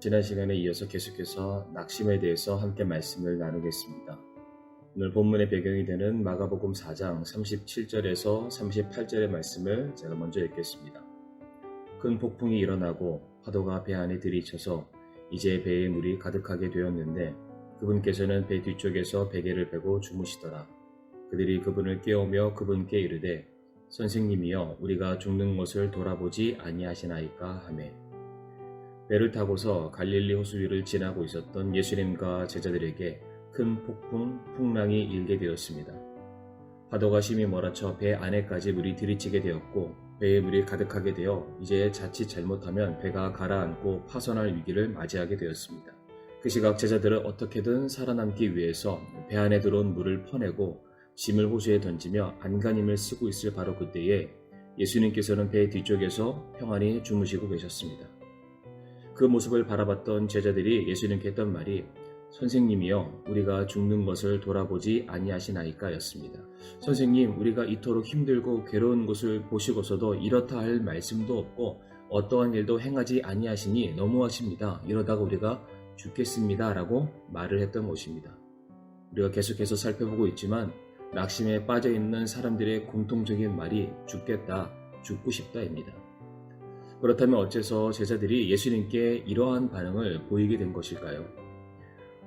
지난 시간에 이어서 계속해서 낙심에 대해서 함께 말씀을 나누겠습니다. 오늘 본문의 배경이 되는 마가복음 4장 37절에서 38절의 말씀을 제가 먼저 읽겠습니다. 큰 폭풍이 일어나고 파도가 배 안에 들이쳐서 이제 배에 물이 가득하게 되었는데 그분께서는 배 뒤쪽에서 베개를 베고 주무시더라. 그들이 그분을 깨우며 그분께 이르되 선생님이여 우리가 죽는 것을 돌아보지 아니하시나이까 하매 배를 타고서 갈릴리 호수 위를 지나고 있었던 예수님과 제자들에게 큰 풍랑이 일게 되었습니다. 파도가 심히 몰아쳐 배 안에까지 물이 들이치게 되었고 배에 물이 가득하게 되어 이제 자칫 잘못하면 배가 가라앉고 파손할 위기를 맞이하게 되었습니다. 그 시각 제자들은 어떻게든 살아남기 위해서 배 안에 들어온 물을 퍼내고 짐을 호수에 던지며 안간힘을 쓰고 있을 바로 그때에 예수님께서는 배 뒤쪽에서 평안히 주무시고 계셨습니다. 그 모습을 바라봤던 제자들이 예수님께 했던 말이 선생님이여 우리가 죽는 것을 돌아보지 아니하시나이까 였습니다. 선생님 우리가 이토록 힘들고 괴로운 것을 보시고서도 이렇다 할 말씀도 없고 어떠한 일도 행하지 아니하시니 너무하십니다. 이러다가 우리가 죽겠습니다 라고 말을 했던 것입니다. 우리가 계속해서 살펴보고 있지만 낙심에 빠져있는 사람들의 공통적인 말이 죽겠다, 죽고 싶다입니다. 그렇다면 어째서 제자들이 예수님께 이러한 반응을 보이게 된 것일까요?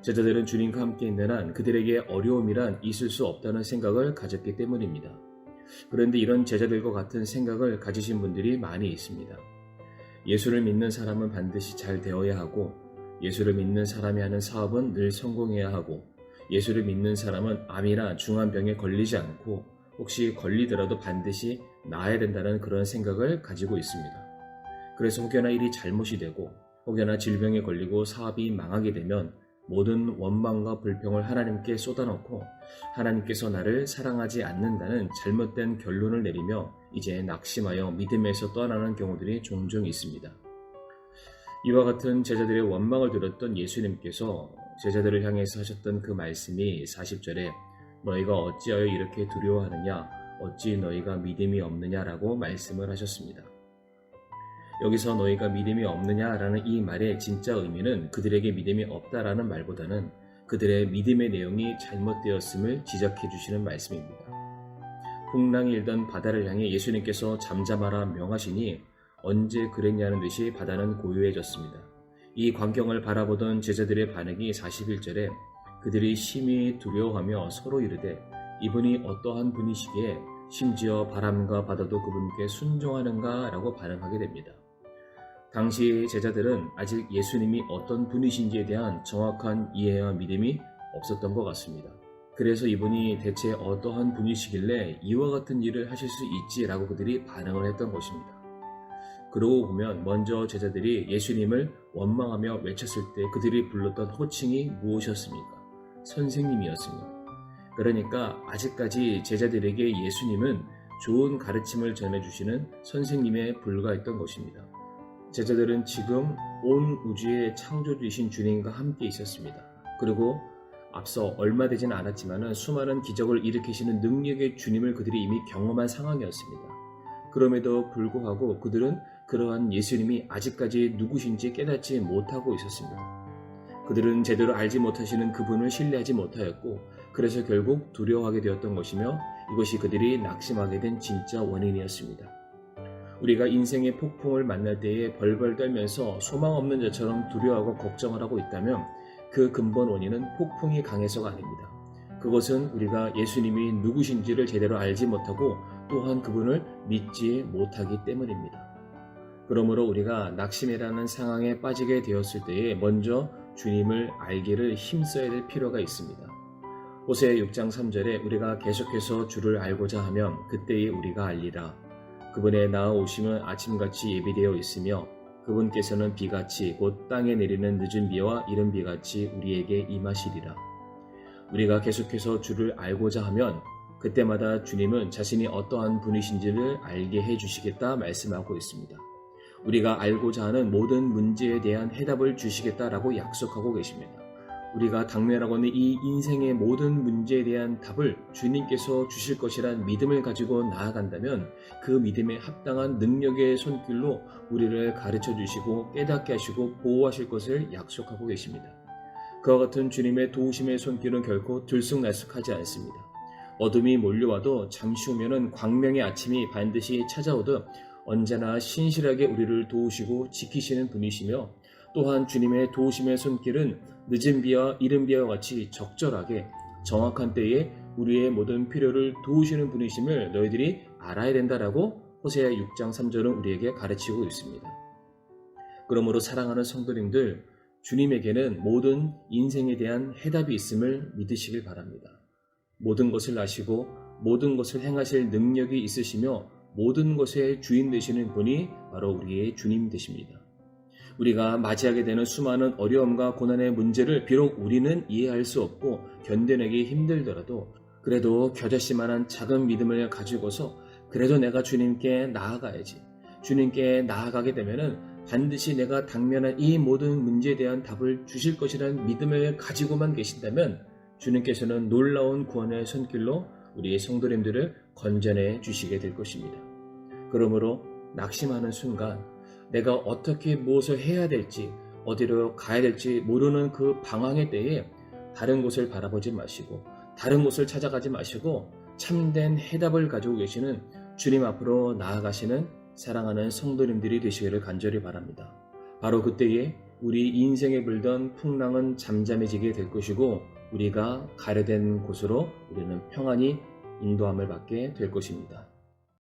제자들은 주님과 함께 있는 한 그들에게 어려움이란 있을 수 없다는 생각을 가졌기 때문입니다. 그런데 이런 제자들과 같은 생각을 가지신 분들이 많이 있습니다. 예수를 믿는 사람은 반드시 잘 되어야 하고 예수를 믿는 사람이 하는 사업은 늘 성공해야 하고 예수를 믿는 사람은 암이나 중한 병에 걸리지 않고 혹시 걸리더라도 반드시 나아야 된다는 그런 생각을 가지고 있습니다. 그래서 혹여나 일이 잘못이 되고 혹여나 질병에 걸리고 사업이 망하게 되면 모든 원망과 불평을 하나님께 쏟아놓고 하나님께서 나를 사랑하지 않는다는 잘못된 결론을 내리며 이제 낙심하여 믿음에서 떠나는 경우들이 종종 있습니다. 이와 같은 제자들의 원망을 들었던 예수님께서 제자들을 향해서 하셨던 그 말씀이 40절에 너희가 어찌하여 이렇게 두려워하느냐 어찌 너희가 믿음이 없느냐라고 말씀을 하셨습니다. 여기서 너희가 믿음이 없느냐라는 이 말의 진짜 의미는 그들에게 믿음이 없다라는 말보다는 그들의 믿음의 내용이 잘못되었음을 지적해 주시는 말씀입니다. 풍랑이 일던 바다를 향해 예수님께서 잠잠하라 명하시니 언제 그랬냐는 듯이 바다는 고요해졌습니다. 이 광경을 바라보던 제자들의 반응이 41절에 그들이 심히 두려워하며 서로 이르되 이분이 어떠한 분이시기에 심지어 바람과 바다도 그분께 순종하는가 라고 반응하게 됩니다. 당시 제자들은 아직 예수님이 어떤 분이신지에 대한 정확한 이해와 믿음이 없었던 것 같습니다. 그래서 이분이 대체 어떠한 분이시길래 이와 같은 일을 하실 수 있지라고 그들이 반응을 했던 것입니다. 그러고 보면 먼저 제자들이 예수님을 원망하며 외쳤을 때 그들이 불렀던 호칭이 무엇이었습니까? 선생님이었습니다. 그러니까 아직까지 제자들에게 예수님은 좋은 가르침을 전해주시는 선생님에 불과했던 것입니다. 제자들은 지금 온 우주의 창조주이신 주님과 함께 있었습니다. 그리고 앞서 얼마 되지는 않았지만 수많은 기적을 일으키시는 능력의 주님을 그들이 이미 경험한 상황이었습니다. 그럼에도 불구하고 그들은 그러한 예수님이 아직까지 누구신지 깨닫지 못하고 있었습니다. 그들은 제대로 알지 못하시는 그분을 신뢰하지 못하였고 그래서 결국 두려워하게 되었던 것이며 이것이 그들이 낙심하게 된 진짜 원인이었습니다. 우리가 인생의 폭풍을 만날 때에 벌벌 떨면서 소망 없는 자처럼 두려워하고 걱정을 하고 있다면 그 근본 원인은 폭풍이 강해서가 아닙니다. 그것은 우리가 예수님이 누구신지를 제대로 알지 못하고 또한 그분을 믿지 못하기 때문입니다. 그러므로 우리가 낙심이라는 상황에 빠지게 되었을 때에 먼저 주님을 알기를 힘써야 될 필요가 있습니다. 호세아 6장 3절에 우리가 계속해서 주를 알고자 하면 그때에 우리가 알리라. 그분의 나아오심은 아침같이 예비되어 있으며 그분께서는 비같이 곧 땅에 내리는 늦은 비와 이른 비같이 우리에게 임하시리라. 우리가 계속해서 주를 알고자 하면 그때마다 주님은 자신이 어떠한 분이신지를 알게 해주시겠다 말씀하고 있습니다. 우리가 알고자 하는 모든 문제에 대한 해답을 주시겠다라고 약속하고 계십니다. 우리가 당면하고 있는 이 인생의 모든 문제에 대한 답을 주님께서 주실 것이란 믿음을 가지고 나아간다면 그 믿음에 합당한 능력의 손길로 우리를 가르쳐 주시고 깨닫게 하시고 보호하실 것을 약속하고 계십니다. 그와 같은 주님의 도우심의 손길은 결코 들쑥날쑥하지 않습니다. 어둠이 몰려와도 잠시 후면은 광명의 아침이 반드시 찾아오듯 언제나 신실하게 우리를 도우시고 지키시는 분이시며, 또한 주님의 도우심의 손길은 늦은 비와 이른 비와 같이 적절하게 정확한 때에 우리의 모든 필요를 도우시는 분이심을 너희들이 알아야 된다라고 호세아 6장 3절은 우리에게 가르치고 있습니다. 그러므로 사랑하는 성도님들, 주님에게는 모든 인생에 대한 해답이 있음을 믿으시길 바랍니다. 모든 것을 아시고 모든 것을 행하실 능력이 있으시며 모든 것의 주인 되시는 분이 바로 우리의 주님 되십니다. 우리가 맞이하게 되는 수많은 어려움과 고난의 문제를 비록 우리는 이해할 수 없고 견뎌내기 힘들더라도 그래도 겨자씨만한 작은 믿음을 가지고서 그래도 내가 주님께 나아가야지, 주님께 나아가게 되면은 반드시 내가 당면한 이 모든 문제에 대한 답을 주실 것이라는 믿음을 가지고만 계신다면 주님께서는 놀라운 구원의 손길로 우리의 성도님들을 건져내 주시게 될 것입니다. 그러므로 낙심하는 순간 내가 어떻게 무엇을 해야 될지, 어디로 가야 될지 모르는 그 방황의 때에 다른 곳을 바라보지 마시고 다른 곳을 찾아가지 마시고 참된 해답을 가지고 계시는 주님 앞으로 나아가시는 사랑하는 성도님들이 되시기를 간절히 바랍니다. 바로 그때에 우리 인생에 불던 풍랑은 잠잠해지게 될 것이고 우리가 가려된 곳으로 우리는 평안히 인도함을 받게 될 것입니다.